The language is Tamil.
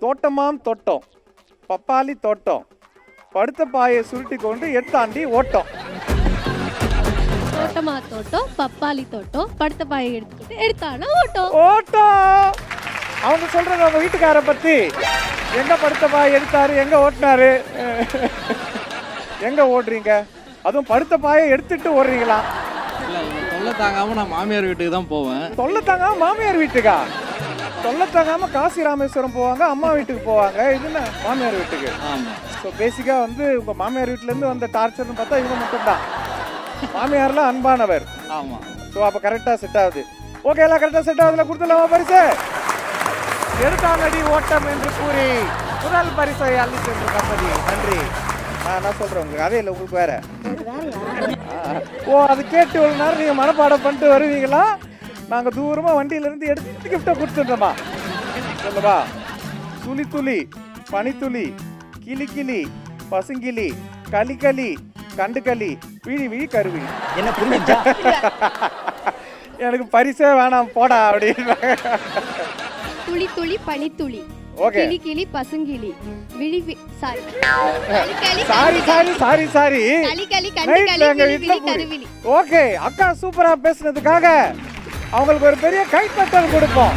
தோட்டமாம் தோட்டம் பப்பாளி தோட்டம் படுத்த பாயை சுருட்டி கொண்டு எடுத்தாண்டி ஓட்டம். தோட்டமா தோட்டம் பப்பாளி தோட்டம் படுத்த பாயை எடுத்துக்கிட்டு எடுத்தானா ஓட்டம். ஓட்டம். அவங்க சொல்றது அவங்க வீட்டுக்கார பத்தி. எங்க படுத்த பாயை எடுத்தாரு, எங்க ஓட்டினாரு, எங்க ஓடுறீங்க? அதுவும் படுத்த பாயை எடுத்துட்டு ஓடுறீங்களா? தொல்லை தாங்காம நான் மாமியார் வீட்டுக்கு தான் போவேன். தொல்லை தாங்காம மாமியார் வீட்டுக்கா? தொல்லை தாங்காம காசி ராமேஸ்வரம் போவாங்க, அம்மா வீட்டுக்கு போவாங்க, இது என்ன மாமியார் வீட்டுக்கு? ஆமா. ஸோ பேசிக்காக வந்து உங்கள் மாமியார் வீட்டிலேருந்து வந்த டார்ச்சர்னு பார்த்தா இவங்க மட்டும்தான். மாமியார்லாம் அன்பானவர். ஆமாம். ஸோ அப்போ கரெக்டாக செட் ஆகுது. ஓகே, எல்லாம் கரெக்டாக செட் ஆகுதுல, கொடுத்துடலாமா பரிசு? எடுத்தாங்கடி ஓட்டம் என்று கூறி முதல் பரிசை அள்ளி சென்று கம்பெனி. நன்றி. நான் என்ன சொல்கிறேன், உங்களுக்கு அதே இல்லை, உங்களுக்கு வேற. ஓ, அது கேட்டு ஒரு நேரம் நீங்கள் மனப்பாடம் பண்ணிட்டு வருவீங்களா? நாங்கள் தூரமாக வண்டியிலேருந்து எடுத்து கிஃப்டை கொடுத்துட்றோமா? சொல்லுவா. துளி துளி பனித்துளி கிளி கிளி பசுங்கிளி களி களி கண்டு களி விழி விழி கருவி. என்ன புரிஞ்சா? எனக்கு பரிசே வேணாம் போடா அப்படின்னு. துளி துளி பனித்துளி ஓகே. கிளி கிளி பசுங்கிளி விழி sorry sorry sorry sorry sorry. களி களி கண்டு களி விழி விழி கருவிழி. ஓகே, அக்கா சூப்பரா பேசுனதுக்காக அவங்களுக்கு ஒரு பெரிய கைத்தட்டல் கொடுப்போம்.